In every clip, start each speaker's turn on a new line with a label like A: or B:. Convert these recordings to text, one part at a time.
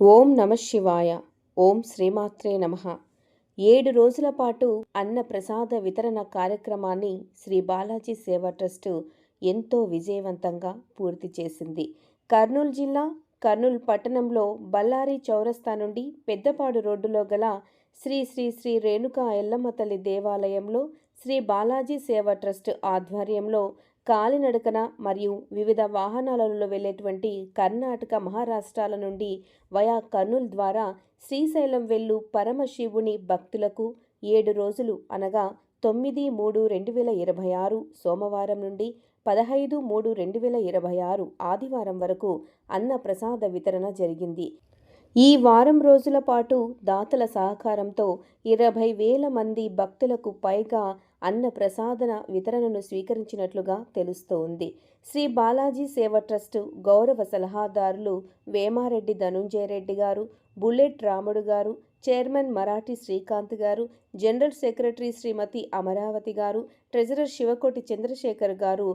A: ఓం నమః శివాయ. ఓం శ్రీమాత్రే నమః. 7 రోజుల పాటు అన్న ప్రసాద వితరణ కార్యక్రమాన్ని శ్రీ బాలాజీ సేవా ట్రస్టు ఎంతో విజయవంతంగా పూర్తి చేసింది. కర్నూలు జిల్లా కర్నూలు పట్టణంలో బళ్ళారి చౌరస్తా నుండి పెద్దపాడు రోడ్డులో గల శ్రీ శ్రీ శ్రీ రేణుకా ఎల్లమ్మ తల్లి దేవాలయంలో శ్రీ బాలాజీ సేవా ట్రస్ట్ ఆధ్వర్యంలో కాలినడకన మరియు వివిధ వాహనాలలో వెళ్ళేటువంటి కర్ణాటక, మహారాష్ట్రాల నుండి వయా కర్నూలు ద్వారా శ్రీశైలం వెళ్ళు పరమశివుని భక్తులకు 7 రోజులు అనగా 9/3/2026 సోమవారం నుండి 15/3/2026 ఆదివారం వరకు అన్న ప్రసాద వితరణ జరిగింది. ఈ వారం రోజుల పాటు దాతల సహకారంతో 20,000 మంది భక్తులకు పైగా అన్న ప్రసాదన వితరణను స్వీకరించినట్లుగా తెలుస్తోంది. శ్రీ బాలాజీ సేవా ట్రస్టు గౌరవ సలహాదారులు వేమారెడ్డి ధనుంజయ రెడ్డి గారు, బుల్లెట్ రాముడు గారు, చైర్మన్ మరాఠీ శ్రీకాంత్ గారు, జనరల్ సెక్రటరీ శ్రీమతి అమరావతి గారు, ట్రెజరర్ శివకోటి చంద్రశేఖర్ గారు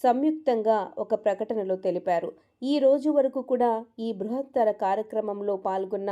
A: సంయుక్తంగా ఒక ప్రకటనలో తెలిపారు. ఈ రోజు వరకు కూడా ఈ బృహత్తర కార్యక్రమంలో పాల్గొన్న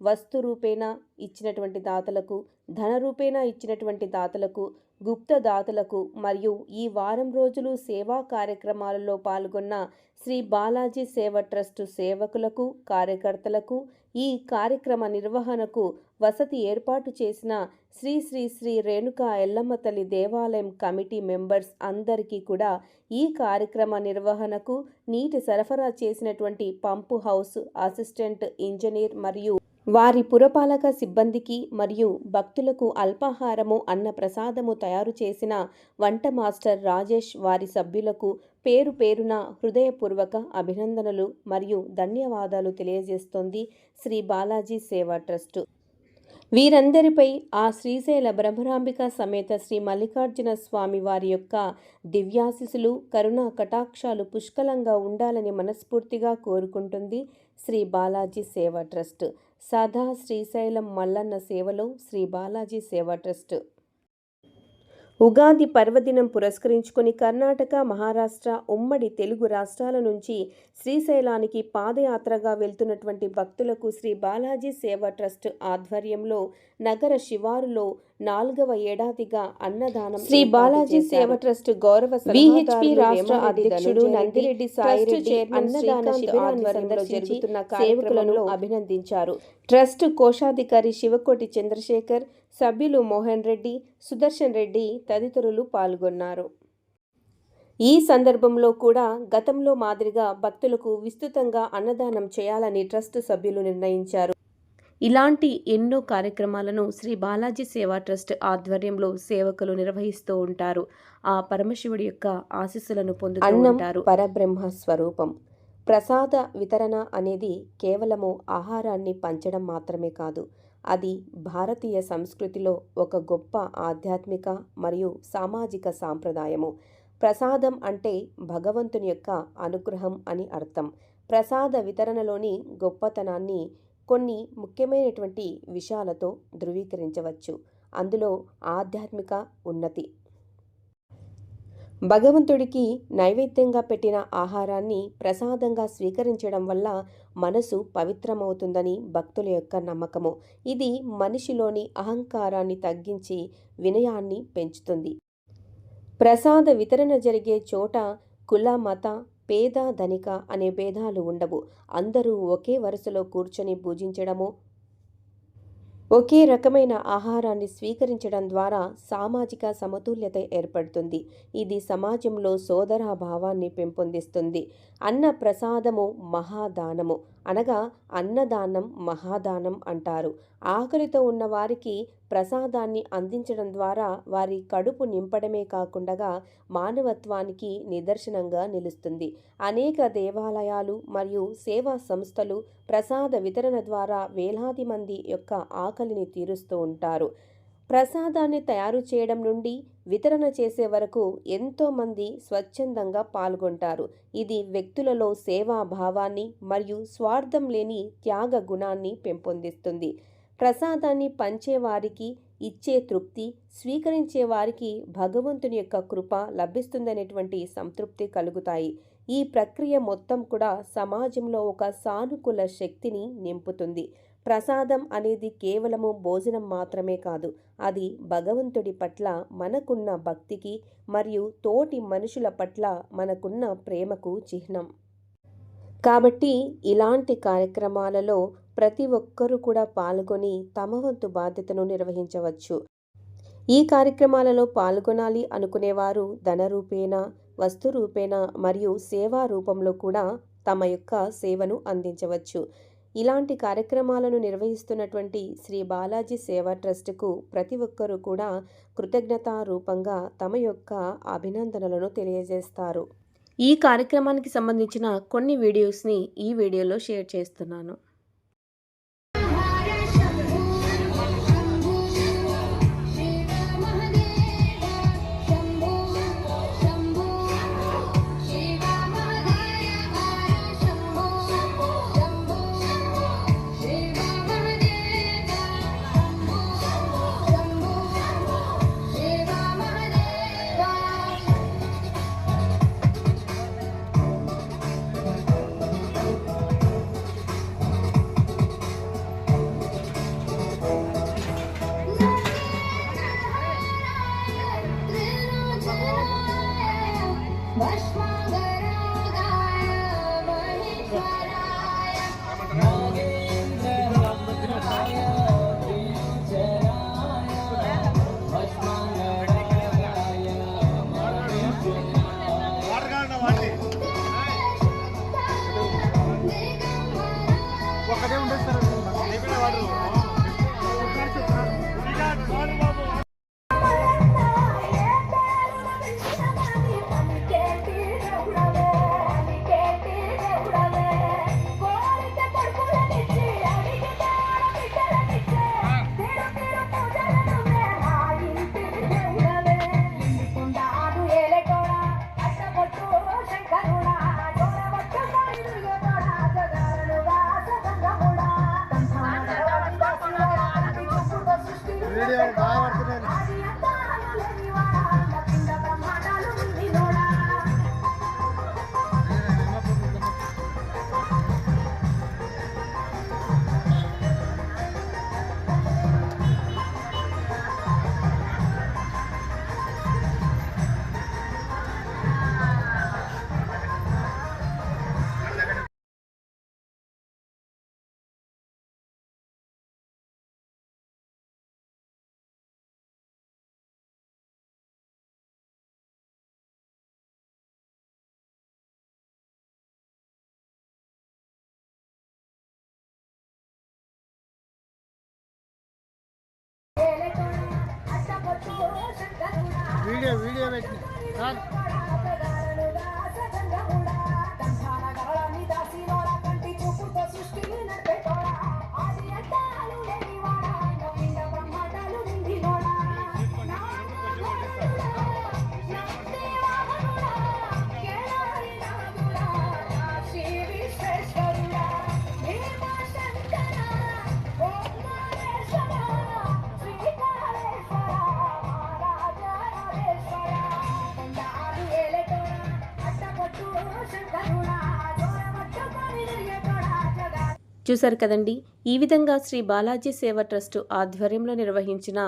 A: వస్తు రూపేణా ఇచ్చినటువంటి దాతలకు, ధన రూపేణా ఇచ్చినటువంటి దాతలకు, గుప్త దాతలకు మరియు ఈ వారం రోజులు సేవా కార్యక్రమాలలో పాల్గొన్న శ్రీ బాలాజీ సేవా ట్రస్టు సేవకులకు, కార్యకర్తలకు, ఈ కార్యక్రమ నిర్వహణకు వసతి ఏర్పాటు చేసిన శ్రీ శ్రీ శ్రీ రేణుకా ఎల్లమ్మ తల్లి దేవాలయం కమిటీ మెంబర్స్ అందరికీ కూడా ఈ కార్యక్రమ నిర్వహణకు నీటి సరఫరా చేసినటువంటి పంపు హౌస్ అసిస్టెంట్ ఇంజనీర్ మరియు వారి పురపాలక సిబ్బందికి మరియు భక్తులకు అల్పాహారము, అన్న ప్రసాదము తయారు చేసిన వంట మాస్టర్ రాజేష్ వారి సభ్యులకు పేరు పేరున హృదయపూర్వక అభినందనలు మరియు ధన్యవాదాలు తెలియజేస్తోంది శ్రీ బాలాజీ సేవా ట్రస్టు. వీరందరిపై ఆ శ్రీశైల బ్రహ్మరాంబిక సమేత శ్రీ మల్లికార్జున స్వామి వారి యొక్క దివ్యాశీస్సులు, కరుణా కటాక్షాలు పుష్కలంగా ఉండాలని మనస్ఫూర్తిగా కోరుకుంటుంది శ్రీ బాలాజీ సేవా ట్రస్ట్. సదా శ్రీశైలం మల్లన్న సేవలో శ్రీ బాలాజీ సేవా ట్రస్ట్. ఉగాది పర్వదినం పురస్కరించుకొని కర్ణాటక, మహారాష్ట్ర, ఉమ్మడి తెలుగు రాష్ట్రాల నుంచి శ్రీశైలానికి పాదయాత్రగా వెళ్తున్నటువంటి భక్తులకు శ్రీ బాలాజీ సేవా ట్రస్ట్ ఆధ్వర్యంలో నగర శివారులో 4వ ఏడాదిగా అన్నదానం శ్రీ బాలాజీ సేవా ట్రస్ట్ గౌరవ విహెచ్పి రాష్ట్ర అధ్యక్షుడు నందిరెడ్డి సాయిరెడ్డి చైర్మన్ అన్నదాన శిబిరాన్ని జరుగుతున్న సేవకులను అభినందించారు. ట్రస్ట్ కోశాధికారి శివకోటి చంద్రశేఖర్, సభ్యులు మోహన్ రెడ్డి, సుదర్శన్ రెడ్డి తదితరులు పాల్గొన్నారు. ఈ సందర్భంలో కూడా గతంలో మాదిరిగా భక్తులకు విస్తృతంగా అన్నదానం చేయాలని ట్రస్ట్ సభ్యులు నిర్ణయించారు. ఇలాంటి ఎన్నో కార్యక్రమాలను శ్రీ బాలాజీ సేవా ట్రస్ట్ ఆధ్వర్యంలో సేవకులు నిర్వహిస్తూ ఉంటారు. ఆ పరమశివుడి యొక్క ఆశీస్సులను పొందుతూ ఉంటారు. పరబ్రహ్మ స్వరూపం. ప్రసాద వితరణ అనేది కేవలము ఆహారాన్ని పంచడం మాత్రమే కాదు. అది భారతీయ సంస్కృతిలో ఒక గొప్ప ఆధ్యాత్మిక మరియు సామాజిక సాంప్రదాయము. ప్రసాదం అంటే భగవంతుని యొక్క అనుగ్రహం అని అర్థం. ప్రసాద వితరణలోని గొప్పతనాన్ని కొన్ని ముఖ్యమైనటువంటి విషయాలతో ధృవీకరించవచ్చు. అందులో ఆధ్యాత్మిక ఉన్నతి. భగవంతుడికి నైవేద్యంగా పెట్టిన ఆహారాన్ని ప్రసాదంగా స్వీకరించడం వల్ల మనసు పవిత్రమవుతుందని భక్తుల యొక్క నమ్మకము. ఇది మనిషిలోని అహంకారాన్ని తగ్గించి వినయాన్ని పెంచుతుంది. ప్రసాద వితరణ జరిగే చోట కుల, మత, పేద, ధనిక అనే భేదాలు ఉండవు. అందరూ ఒకే వరుసలో కూర్చొని పూజించడము, ఒకే రకమైన ఆహారాన్ని స్వీకరించడం ద్వారా సామాజిక సమతుల్యత ఏర్పడుతుంది. ఇది సమాజంలో సోదరాభావాన్ని పెంపొందిస్తుంది. అన్న ప్రసాదము మహాదానము అనగా అన్నదానం మహాదానం అంటారు. ఆకలితో ఉన్న వారికి ప్రసాదాన్ని అందించడం ద్వారా వారి కడుపు నింపడమే కాకుండా మానవత్వానికి నిదర్శనంగా నిలుస్తుంది. అనేక దేవాలయాలు మరియు సేవా సంస్థలు ప్రసాద వితరణ ద్వారా వేలాది మంది యొక్క ఆకలిని తీరుస్తూ ఉంటారు. ప్రసాదాన్ని తయారు చేయడం నుండి వితరణ చేసే వరకు ఎంతోమంది స్వచ్ఛందంగా పాల్గొంటారు. ఇది వ్యక్తులలో సేవా భావాన్ని మరియు స్వార్థం లేని త్యాగ గుణాన్ని పెంపొందిస్తుంది. ప్రసాదాన్ని పంచేవారికి ఇచ్చే తృప్తి, స్వీకరించే వారికి భగవంతుని యొక్క కృప లభిస్తుందనేటువంటి సంతృప్తి కలుగుతాయి. ఈ ప్రక్రియ మొత్తం కూడా సమాజంలో ఒక సానుకూల శక్తిని నింపుతుంది. ప్రసాదం అనేది కేవలము భోజనం మాత్రమే కాదు, అది భగవంతుడి పట్ల మనకున్న భక్తికి మరియు తోటి మనుషుల పట్ల మనకున్న ప్రేమకు చిహ్నం. కాబట్టి ఇలాంటి కార్యక్రమాలలో ప్రతి ఒక్కరూ కూడా పాల్గొని తమ వంతు బాధ్యతను నిర్వహించవచ్చు. ఈ కార్యక్రమాలలో పాల్గొనాలి అనుకునేవారు ధన రూపేణ, వస్తు రూపేణ మరియు సేవా రూపంలో కూడా తమ యొక్క సేవను అందించవచ్చు. ఇలాంటి కార్యక్రమాలను నిర్వహిస్తున్నటువంటి శ్రీ బాలాజీ సేవా ట్రస్టుకు ప్రతి ఒక్కరూ కూడా కృతజ్ఞతా రూపంగా తమ యొక్క అభినందనలను తెలియజేస్తారు. ఈ కార్యక్రమానికి సంబంధించిన కొన్ని వీడియోస్ని ఈ వీడియోలో షేర్ చేస్తున్నాను.
B: ఒకటే ఉండదు సార్ వాడు వీడియో బాగా పడుతున్నాను. వీడియో పెట్టిన సార్
A: చూశారు కదండి. ఈ విధంగా శ్రీ బాలాజీ సేవా ట్రస్టు ఆధ్వర్యంలో నిర్వహించిన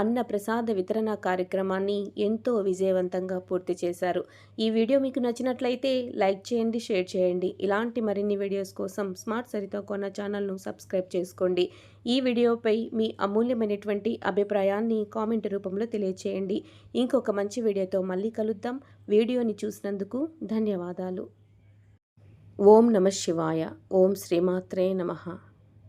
A: అన్న ప్రసాద వితరణ కార్యక్రమాన్ని ఎంతో విజయవంతంగా పూర్తి చేశారు. ఈ వీడియో మీకు నచ్చినట్లయితే లైక్ చేయండి, షేర్ చేయండి. ఇలాంటి మరిన్ని వీడియోస్ కోసం స్మార్ట్ సరితో కొన్న ఛానల్ను సబ్స్క్రైబ్ చేసుకోండి. ఈ వీడియోపై మీ అమూల్యమైనటువంటి అభిప్రాయాన్ని కామెంట్ రూపంలో తెలియచేయండి. ఇంకొక మంచి వీడియోతో మళ్ళీ కలుద్దాం. వీడియోని చూసినందుకు ధన్యవాదాలు. ఓం నమః శివాయ. ఓం శ్రీమాత్రే నమః.